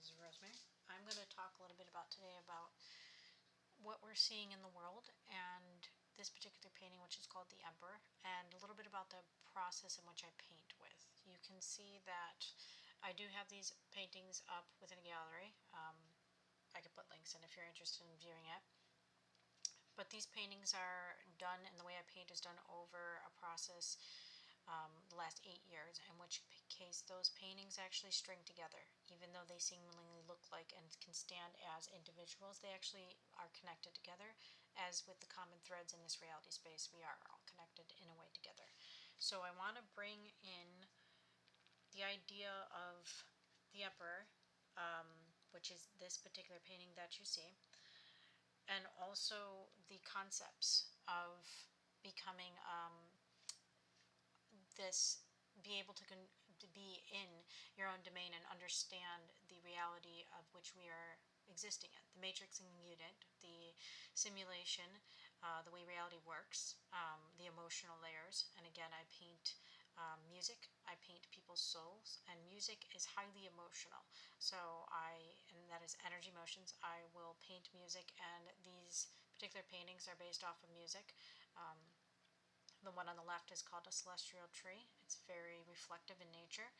this is Rosemary. I'm going to talk a little bit about today about what we're seeing in the world and this particular painting, which is called The Emperor, and a little bit about the process in which I paint with. You can see that I do have these paintings up within a gallery. I could put links in if you're interested in viewing it. But these paintings are done, and the way I paint is done over a process the last 8 years, in which case those paintings actually string together. Even though they seemingly look like and can stand as individuals, they actually are connected together, as with the common threads in this reality space, we are all connected in a way together. So I want to bring in the idea of the Emperor, which is this particular painting that you see, and also the concepts of becoming be able to be in your own domain and understand the reality of which we are existing in. The matrix unit, the simulation, the way reality works, the emotional layers. And again, I paint music, I paint people's souls, and music is highly emotional. And that is energy motions. I will paint music, and these particular paintings are based off of music. The one on the left is called a celestial tree. It's very reflective in nature.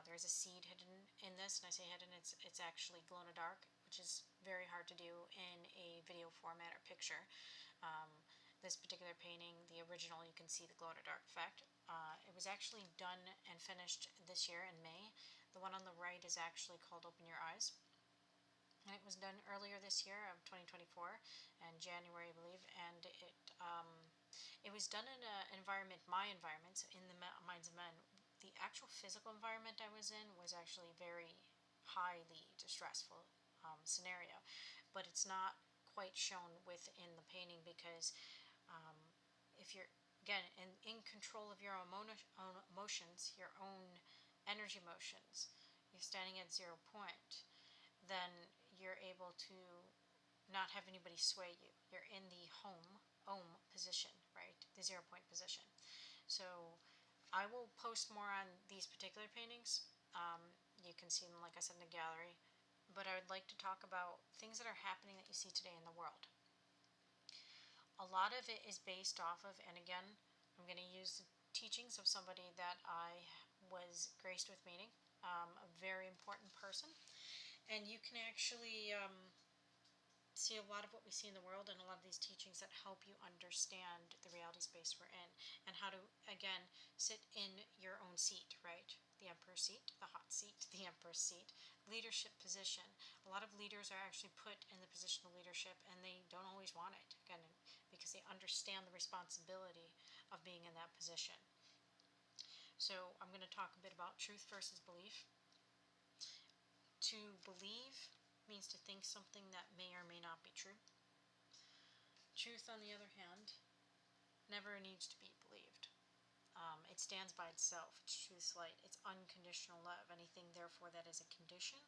There's a seed hidden in this, and I say hidden, it's actually glow in the dark, which is very hard to do in a video format or picture. This particular painting, the original, you can see the glow in the dark effect. It was actually done and finished this year in May. The one on the right is actually called Open Your Eyes. And it was done earlier this year of 2024, in January, I believe, and it was done in an environment, my environment, so in the minds of men. The actual physical environment I was in was actually very highly distressful scenario, but it's not quite shown within the painting because if you're, again, in control of your own emotions, your own energy motions, you're standing at 0 point, then you're able to not have anybody sway you. You're in the Om position, right? The 0 point position. So I will post more on these particular paintings. You can see them, like I said, in the gallery. But I would like to talk about things that are happening that you see today in the world. A lot of it is based off of, and again, I'm going to use the teachings of somebody that I was graced with meeting, a very important person. And you can actually see a lot of what we see in the world and a lot of these teachings that help you understand the reality space we're in and how to, again, sit in your own seat, right? The Emperor's seat, the hot seat, the Emperor's seat, leadership position. A lot of leaders are actually put in the position of leadership and they don't always want it, again, because they understand the responsibility of being in that position. So I'm going to talk a bit about truth versus belief. To believe means to think something that may or may not be true. Truth, on the other hand, never needs to be believed. It stands by itself. It's truth's light. It's unconditional love. Anything, therefore, that is a condition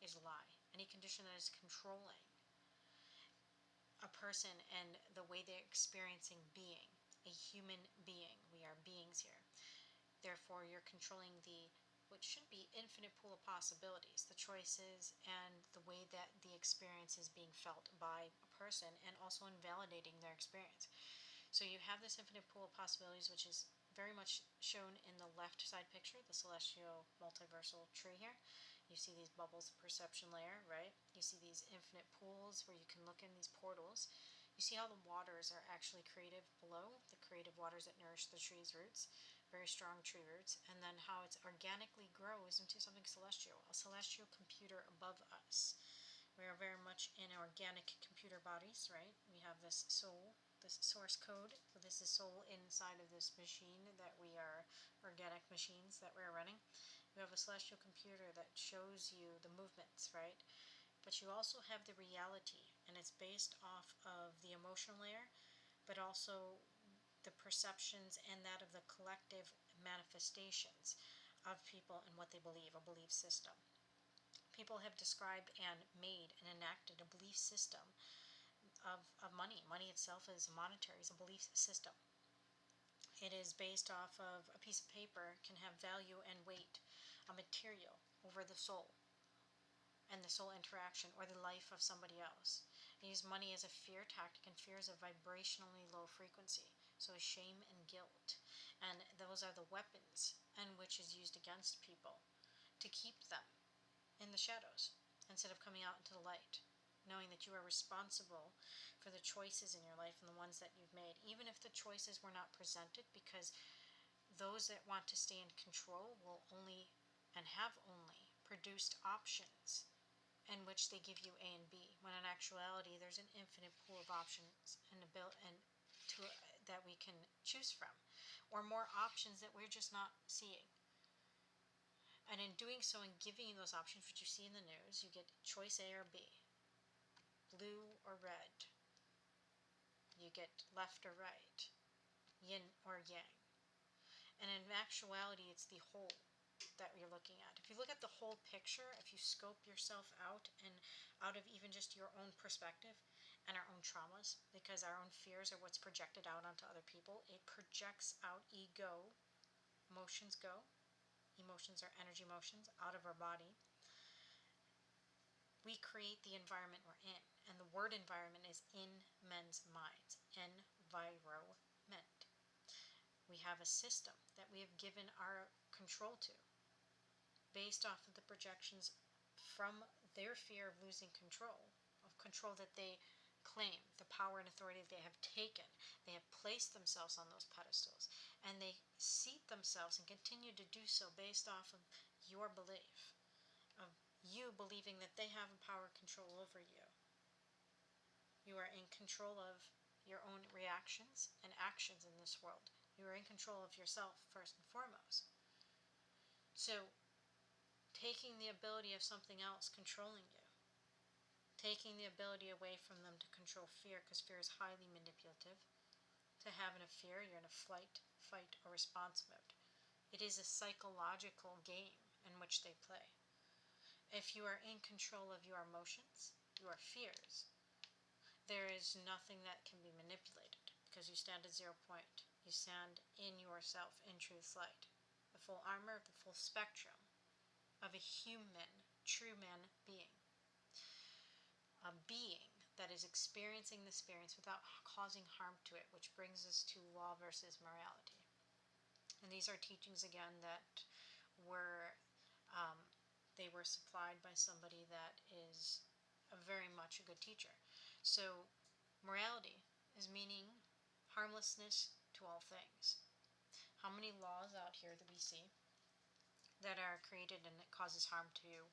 is a lie. Any condition that is controlling a person and the way they're experiencing being, a human being, we are beings here. Therefore, you're controlling what should be infinite pool of possibilities, the choices and the way that the experience is being felt by a person, and also invalidating their experience. So you have this infinite pool of possibilities, which is very much shown in the left side picture, the celestial multiversal tree here. You see these bubbles of perception layer, right? You see these infinite pools where you can look in these portals. You see how the waters are actually creative below, the creative waters that nourish the tree's roots, very strong tree roots, and then how it organically grows into something celestial, a celestial computer above us. We are very much in organic computer bodies, right? We have this soul, this source code. So this is soul inside of this machine that we are, organic machines that we're running. You have a celestial computer that shows you the movements, right? But you also have the reality, and it's based off of the emotional layer, but also the perceptions and that of the collective manifestations of people and what they believe, a belief system. People have described and made and enacted a belief system of money. Money itself is monetary, is a belief system. It is based off of a piece of paper, can have value and weight, a material over the soul. and the soul interaction or the life of somebody else. They use money as a fear tactic, and fear is a vibrationally low frequency. So is shame and guilt. And those are the weapons and which is used against people to keep them in the shadows instead of coming out into the light, knowing that you are responsible for the choices in your life and the ones that you've made, even if the choices were not presented, because those that want to stay in control will only and have only produced options in which they give you A and B, when in actuality there's an infinite pool of options that we can choose from, or more options that we're just not seeing. And in doing so and giving you those options, which you see in the news, you get choice A or B, blue or red, you get left or right, yin or yang. And in actuality, it's the whole that you're looking at. If you look at the whole picture, if you scope yourself out and out of even just your own perspective and our own traumas, because our own fears are what's projected out onto other people, it projects out ego, emotions are energy motions out of our body. We create the environment we're in, and the word environment is in men's minds. Environment. We have a system that we have given our control to based off of the projections from their fear of losing control that they claim, the power and authority that they have taken. They have placed themselves on those pedestals, and they seat themselves and continue to do so based off of your belief, of you believing that they have power and control over you. You are in control of your own reactions and actions in this world. You are in control of yourself first and foremost. So, taking the ability of something else controlling you, taking the ability away from them to control fear, because fear is highly manipulative. To have in a fear, you're in a flight, fight, or response mode. It is a psychological game in which they play. If you are in control of your emotions, your fears, there is nothing that can be manipulated, because you stand at 0 point. You stand in yourself, in truth light. The full armor, the full spectrum of a human, true man being. A being that is experiencing the experience without causing harm to it, which brings us to law versus morality. And these are teachings, again, that were they were supplied by somebody that is very much a good teacher. So morality is meaning harmlessness to all things. How many laws out here that we see that are created and it causes harm to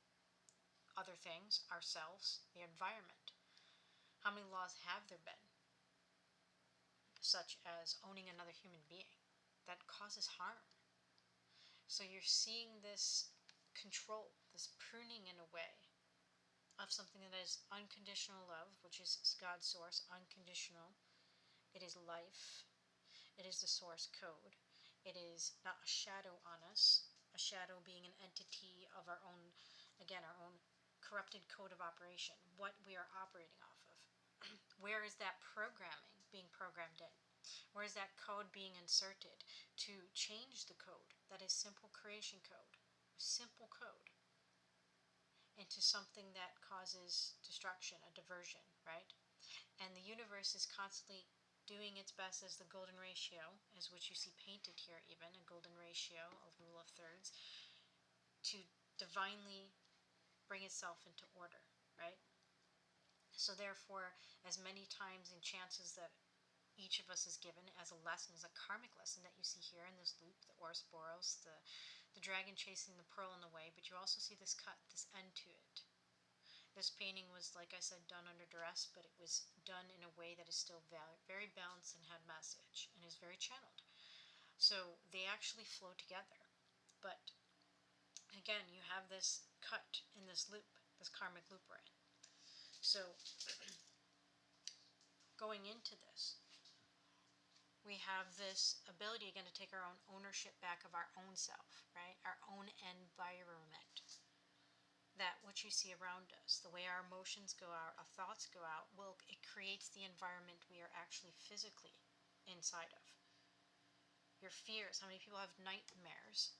other things, ourselves, the environment? How many laws have there been, such as owning another human being, that causes harm? So you're seeing this control, this pruning in a way of something that is unconditional love, which is God's source, unconditional. It is life. It is the source code. It is not a shadow on us, a shadow being an entity of our own, again, our own corrupted code of operation, what we are operating off of. Where is that programming being programmed in? Where is that code being inserted to change the code that is simple creation code, simple code, into something that causes destruction, a diversion, right? And the universe is constantly doing its best as the golden ratio, as which you see painted here even, a golden ratio, a rule of thirds, to divinely bring itself into order, right? So therefore, as many times and chances that each of us is given as a lesson, as a karmic lesson that you see here in this loop, the Ouroboros, the dragon chasing the pearl in the way, but you also see this cut, this end to it. This painting was, like I said, done under duress, but it was done in a way that is still very balanced and had message, and is very channeled. So they actually flow together. But again, you have this cut in this loop, this karmic loop we're in. So going into this, we have this ability again to take our own ownership back of our own self, right? Our own environment. That what you see around us, the way our emotions go out, our thoughts go out, it creates the environment we are actually physically inside of. Your fears, how many people have nightmares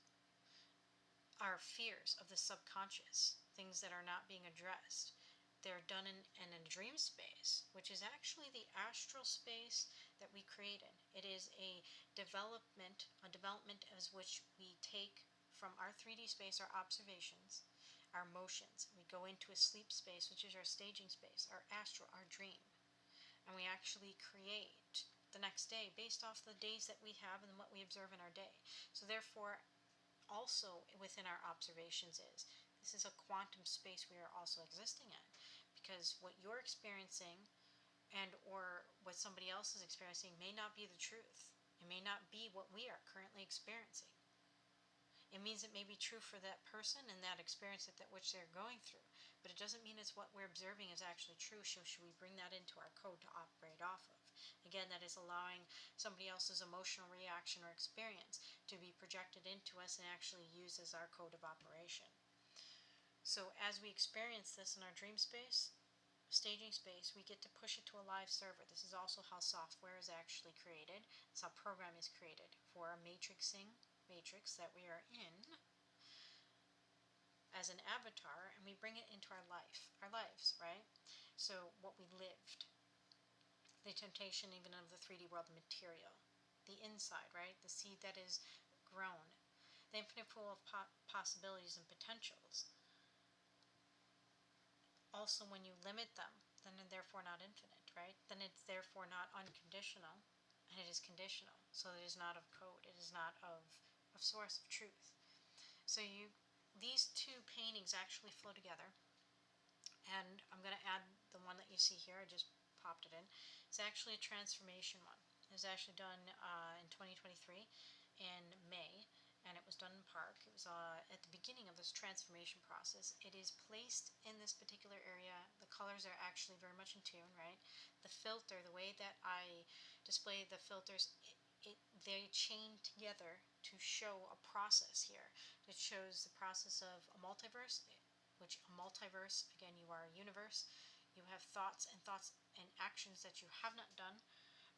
our fears of the subconscious, things that are not being addressed. They're done in a dream space, which is actually the astral space that we created. It is a development as which we take from our 3D space, our observations, our emotions. We go into a sleep space, which is our staging space, our astral, our dream. And we actually create the next day based off the days that we have and what we observe in our day. So therefore, also within our observations is this is a quantum space we are also existing in, because what you're experiencing and or what somebody else is experiencing may not be the truth. It may not be what we are currently experiencing. It means it may be true for that person and that experience that which they're going through, but it doesn't mean it's what we're observing is actually true. So should we bring that into our code to operate off of? Again, that is allowing somebody else's emotional reaction or experience to be projected into us and actually used as our code of operation. So as we experience this in our dream space, staging space, we get to push it to a live server. This is also how software is actually created. It's how program is created for a matrix that we are in as an avatar, and we bring it into our lives, right? So what we lived, the temptation even of the 3D world material, the inside, right? The seed that is grown, the infinite pool of possibilities and potentials. Also, when you limit them, then they're therefore not infinite, right? Then it's therefore not unconditional, and it is conditional. So it is not of code. It is not of source of truth. So these two paintings actually flow together, and I'm going to add the one that you see here. I just popped it in. It's actually a transformation one. It was actually done in 2023 in May, and it was done in park. It was at the beginning of this transformation process. It is placed in this particular area. The colors are actually very much in tune, right? The filter, the way that I display the filters, they chain together to show a process here. It shows the process of a multiverse, which a multiverse, again, you are a universe. You have thoughts and actions that you have not done,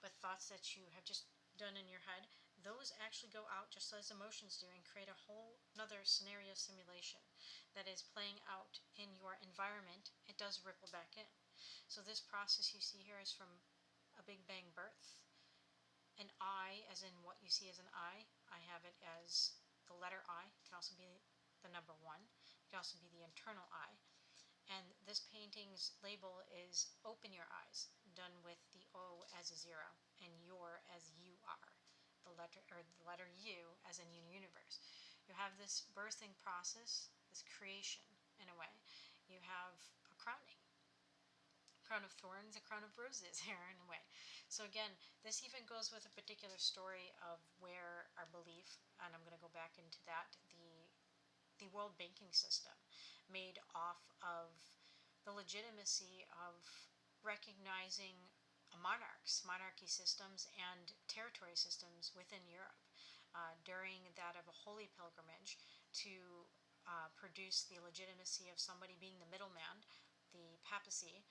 but thoughts that you have just done in your head. Those actually go out just as emotions do and create a whole another scenario simulation that is playing out in your environment. It does ripple back in. So this process you see here is from a Big Bang birth. An I, as in what you see as an I have it as the letter I. It can also be the number 1. It can also be the internal I. And this painting's label is Open Your Eyes, done with the O as a 0 and your as you are, the letter U as in universe. You have this birthing process, this creation in a way. You have a crowning. Crown of thorns, a crown of roses here in a way. So again, this even goes with a particular story of where our belief, and I'm going to go back into that, the world banking system made off of the legitimacy of recognizing monarchy systems and territory systems within Europe during that of a holy pilgrimage to produce the legitimacy of somebody being the middleman, the papacy,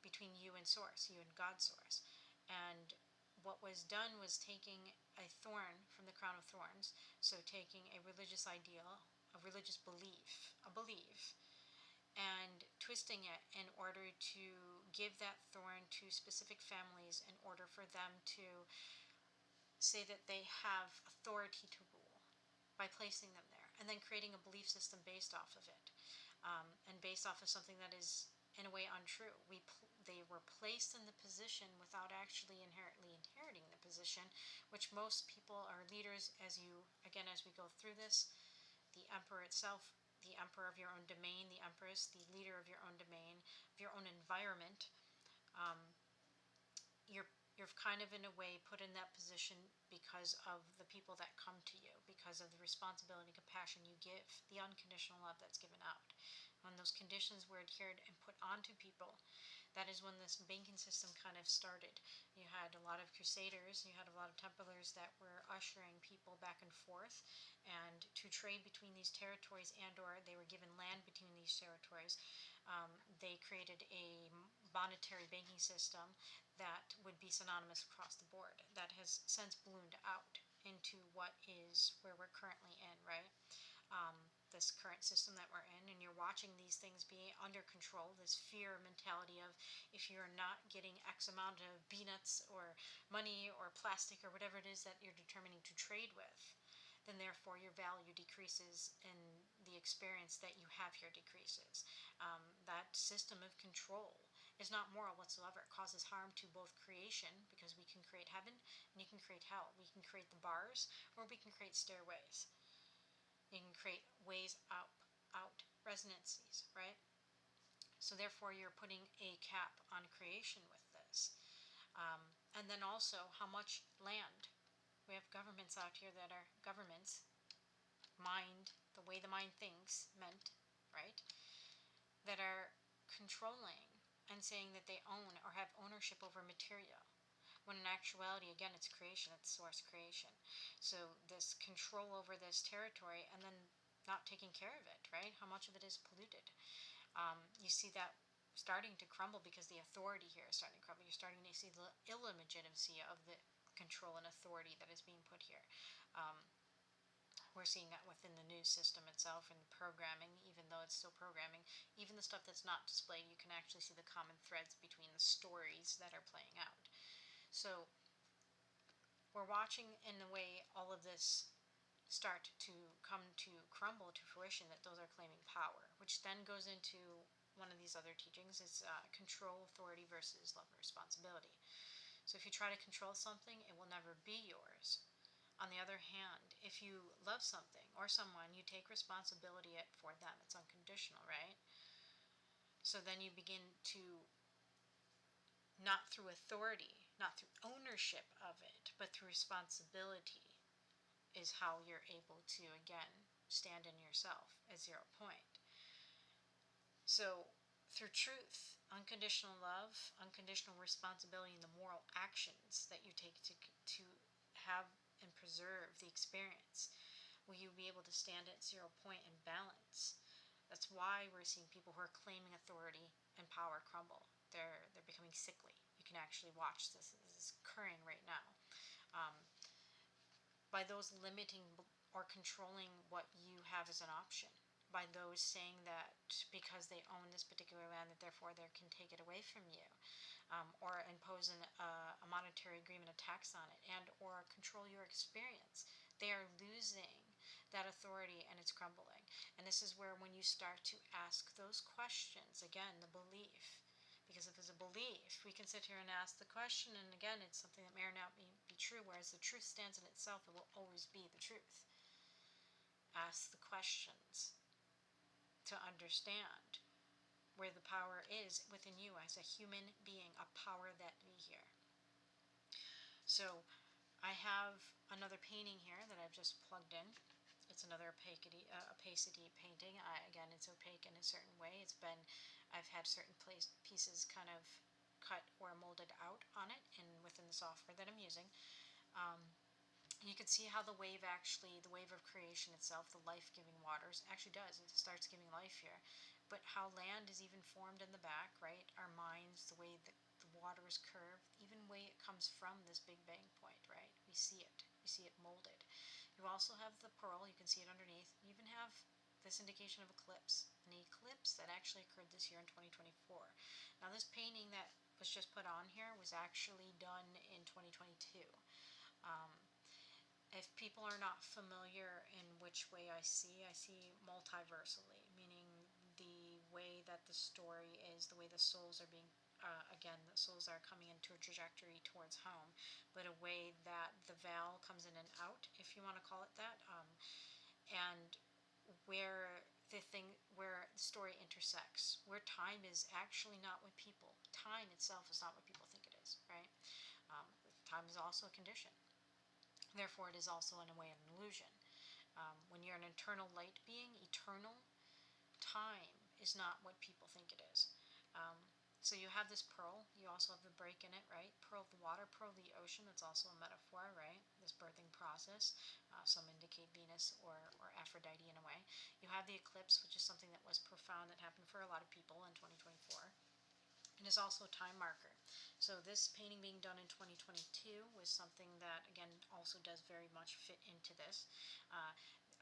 between you and source, you and God source. And what was done was taking a thorn from the crown of thorns, so taking a religious ideal, a religious belief, and twisting it in order to give that thorn to specific families in order for them to say that they have authority to rule by placing them there, and then creating a belief system based off of it, and based off of something that is in a way untrue. They were placed in the position without actually inheriting the position, which most people are leaders, as we go through this, the emperor itself, the emperor of your own domain, the empress, the leader of your own domain, of your own environment. You're kind of in a way put in that position because of the people that come to you, because of the responsibility and compassion you give, the unconditional love that's given out. When those conditions were adhered and put onto people, that is when this banking system kind of started. You had a lot of crusaders, you had a lot of Templars that were ushering people back and forth and to trade between these territories, and or they were given land between these territories. They created a monetary banking system that would be synonymous across the board, that has since ballooned out into what is where we're currently in, right? this current system that we're in, and you're watching these things be under control, this fear mentality of if you're not getting X amount of peanuts or money or plastic or whatever it is that you're determining to trade with, then therefore your value decreases and the experience that you have here decreases. That system of control is not moral whatsoever. It causes harm to both creation, because we can create heaven and you can create hell. We can create the bars, or we can create stairways. You can create ways out, resonancies, right? So therefore you're putting a cap on creation with this. And then also how much land. We have governments out here that are governments, mind, the way the mind thinks, meant, right? That are controlling and saying that they own or have ownership over material, when in actuality, again, it's creation, it's source creation. So this control over this territory and then not taking care of it, right? How much of it is polluted? You see that starting to crumble because the authority here is starting to crumble. You're starting to see the illegitimacy of the control and authority that is being put here. We're seeing that within the news system itself and programming, even though it's still programming. Even the stuff that's not displayed, you can actually see the common threads between the stories that are playing out. So we're watching in the way all of this start to come to crumble to fruition, that those are claiming power, which then goes into one of these other teachings. It's control, authority versus love and responsibility. So if you try to control something, it will never be yours. On the other hand, if you love something or someone, you take responsibility for them. It's unconditional, right? So then you begin to, not through authority, not through ownership of it, but through responsibility, is how you're able to, again, stand in yourself at 0 point. So through truth, unconditional love, unconditional responsibility, and the moral actions that you take to have and preserve the experience, will you be able to stand at 0 point and balance. That's why we're seeing people who are claiming authority and power crumble. They're becoming sickly. You can actually watch this. This is occurring right now. By those limiting or controlling what you have as an option. By those saying that because they own this particular land, that therefore they can take it away from you. Or impose a monetary agreement, a tax on it, and or control your experience. They are losing that authority, and it's crumbling. And this is where, when you start to ask those questions, again, the belief, because if it's a belief, we can sit here and ask the question, and again, it's something that may or not be true, whereas the truth stands in itself. It will always be the truth. Ask the questions to understand where the power is within you as a human being, a power that be here. So I have another painting here that I've just plugged in. It's another opacity painting. Again, it's opaque in a certain way. I've had certain pieces kind of cut or molded out on it and within the software that I'm using. You can see how the wave of creation itself, the life-giving waters, actually does. It starts giving life here. But how land is even formed in the back, right? Our minds, the way that the water is curved, even the way it comes from this Big Bang point, right? We see it molded. You also have the pearl, you can see it underneath. You even have this indication of an eclipse that actually occurred this year in 2024. Now this painting that was just put on here was actually done in 2022. If people are not familiar in which way I see multiversally, meaning the way that the story is, the way the souls are being, again, the souls are coming into a trajectory towards home, but a way that the veil comes in and out, if you want to call it that, and where the story intersects, where time is actually not what people, time itself is not what people think it is, right? Time is also a condition. Therefore, it is also, in a way, an illusion. When you're an eternal light being, eternal time is not what people think it is. So you have this pearl. You also have the break in it, right? Pearl of the water, pearl of the ocean. That's also a metaphor, right? This birthing process. Some indicate Venus or Aphrodite in a way. You have the eclipse, which is something that was profound that happened for a lot of people in 2024. It is also a time marker. So this painting being done in 2022 was something that, again, also does very much fit into this.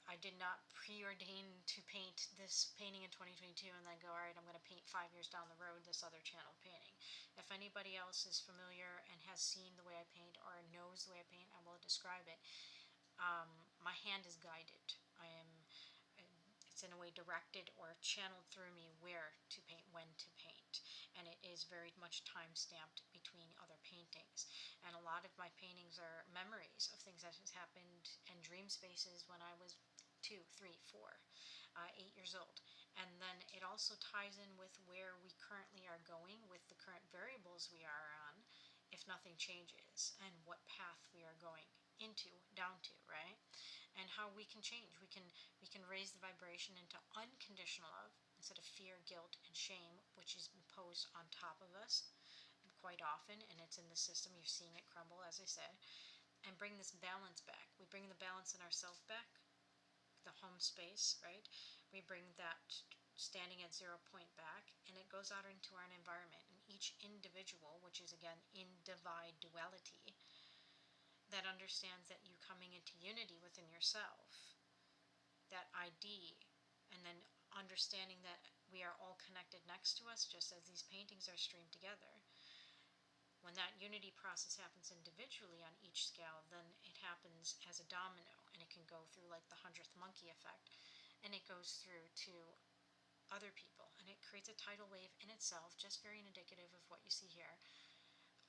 I did not preordain to paint this painting in 2022 and then go, all right, I'm going to paint 5 years down the road this other channel painting. If anybody else is familiar and has seen the way I paint or knows the way I paint, I will describe it. My hand is guided. It's in a way directed or channeled through me where to paint, when to paint, and it is very much time stamped between other paintings. And a lot of my paintings are memories of things that has happened in dream spaces when I was 2, 3, 4, 8 years old. And then it also ties in with where we currently are going with the current variables we are on, if nothing changes, and what path we are going into, down to, right? And how we can change. We can raise the vibration into unconditional love instead of fear, guilt, and shame, which is imposed on top of us quite often, and it's in the system. You're seeing it crumble, as I said, and bring this balance back. We bring the balance in ourselves back, the home space, right? We bring that standing at 0 point back, and it goes out into our environment. And each individual, which is again in divide duality, that understands that you coming into unity within yourself, that ID, and then understanding that we are all connected next to us, just as these paintings are streamed together. When that unity process happens individually on each scale, then it happens as a domino, and it can go through like the 100th monkey effect, and it goes through to other people, and it creates a tidal wave in itself, just very indicative of what you see here,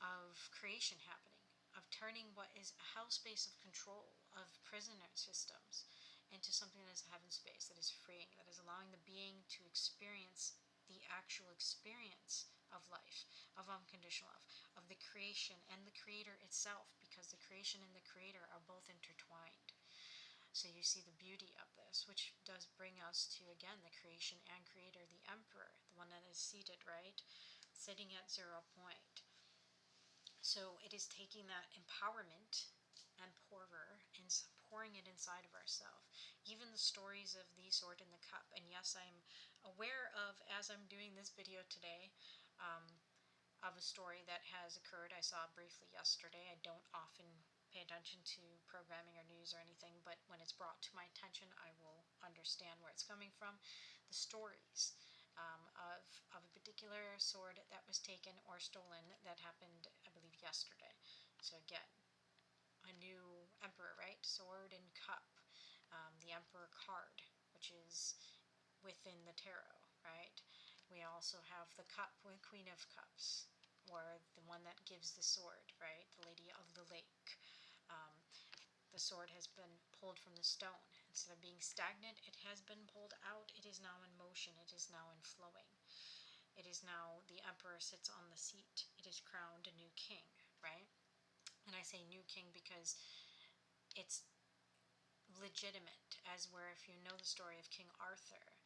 of creation happening, of turning what is a hell space of control, of prisoner systems, into something that is a heaven space, that is freeing, that is allowing the being to experience the actual experience of life, of unconditional love, of the creation and the creator itself, because the creation and the creator are both intertwined. So you see the beauty of this, which does bring us to, again, the creation and creator, the emperor, the one that is seated, right? Sitting at 0 point. So it is taking that empowerment and pouring it inside of ourselves. Even the stories of the sword and the cup. And yes, I'm aware of, as I'm doing this video today, of a story that has occurred. I saw it briefly yesterday. I don't often pay attention to programming or news or anything, but when it's brought to my attention, I will understand where it's coming from. The stories of a particular sword that was taken or stolen that happened, I believe, yesterday. So again, a new emperor, right? Sword and cup. The emperor card, which is within the tarot, right? We also have the cup with Queen of Cups, or the one that gives the sword, right? The Lady of the Lake. The sword has been pulled from the stone. Instead of being stagnant, it has been pulled out. It is now in motion. It is now in flowing. It is now, the emperor sits on the seat. It is crowned a new king, right? And I say new king because it's legitimate, as where if you know the story of King Arthur,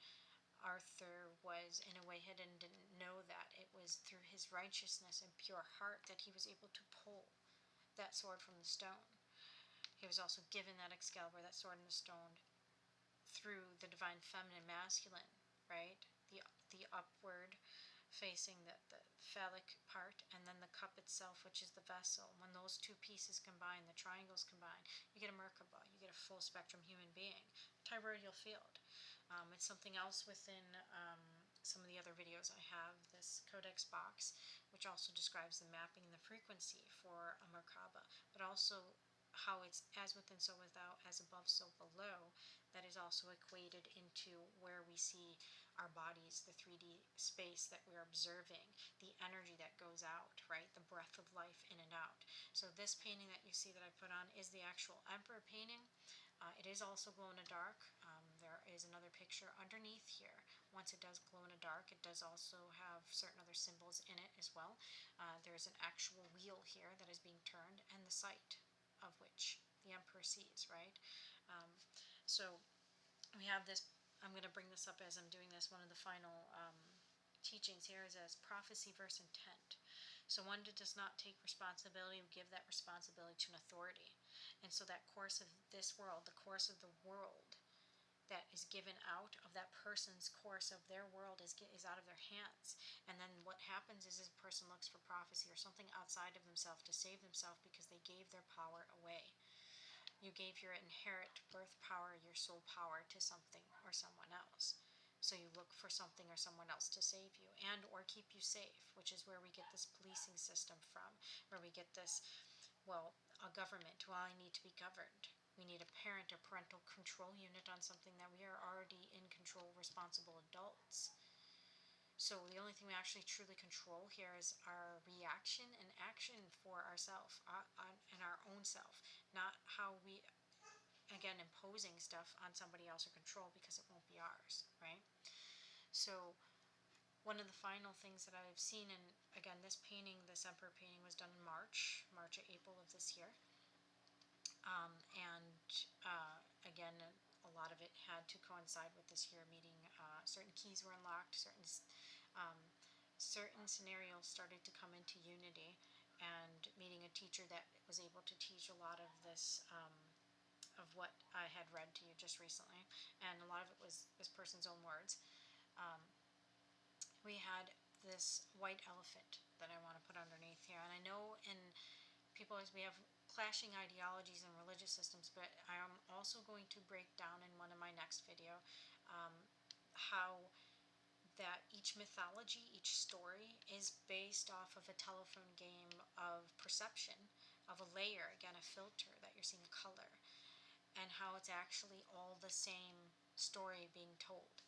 Arthur was in a way hidden, didn't know that it was through his righteousness and pure heart that he was able to pull that sword from the stone. He was also given that Excalibur, that sword in the stone, through the divine feminine masculine, right? The upward facing the phallic part, and then the cup itself, which is the vessel. When those two pieces combine, the triangles combine, you get a Merkaba, you get a full spectrum human being, toroidal field. It's something else within some of the other videos I have, this codex box, which also describes the mapping and the frequency for a Merkaba, but also how it's as within so without, as above so below, that is also equated into where we see our bodies, the 3D space that we're observing, the energy that goes out, right? The breath of life in and out. So this painting that you see that I put on is the actual Emperor painting. It is also glow in the dark. There is another picture underneath here. Once it does glow in the dark, it does also have certain other symbols in it as well. There is an actual wheel here that is being turned, and the sight of which the Emperor sees, right? So we have this, I'm going to bring this up as I'm doing this, one of the final teachings here is as prophecy versus intent. So one that does not take responsibility, we give that responsibility to an authority. And so that course of this world, the course of the world that is given out of that person's course of their world is out of their hands. And then what happens is this person looks for prophecy or something outside of themselves to save themselves because they gave their power away. you gave your inherent birth power, your soul power, to something or someone else. So you look for something or someone else to save you and or keep you safe, which is where we get this policing system from, where we get this, well, a government. Well, I need to be governed. We need a parent or parental control unit on something that we are already in control, responsible adults. So the only thing we actually truly control here is our reaction and action for ourselves and our own self, not how we, again, imposing stuff on somebody else or control, because it won't be ours, right? So one of the final things that I've seen, and again, this painting, this emperor painting, was done in March or April of this year. Again, a lot of it had to coincide with this year meeting. Certain keys were unlocked, certain scenarios started to come into unity, and meeting a teacher that was able to teach a lot of this, of what I had read to you just recently, and a lot of it was this person's own words. We had this white elephant that I want to put underneath here, and I know in people, as we have clashing ideologies and religious systems, but I am also going to break down in one of my next video how that each mythology, each story is based off of a telephone game of perception, of a layer, again, a filter that you're seeing color, and how it's actually all the same story being told.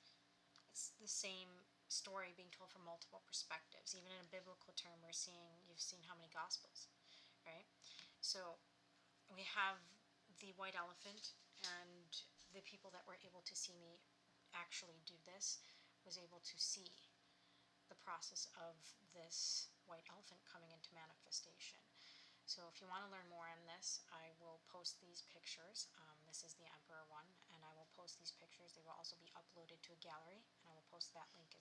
It's the same story being told from multiple perspectives. Even in a biblical term, you've seen how many gospels, right? So we have the white elephant, and the people that were able to see me actually do this was able to see the process of this white elephant coming into manifestation. So if you want to learn more on this, I will post these pictures. This is the Emperor one, and I will post these pictures. They will also be uploaded to a gallery, and I will post that link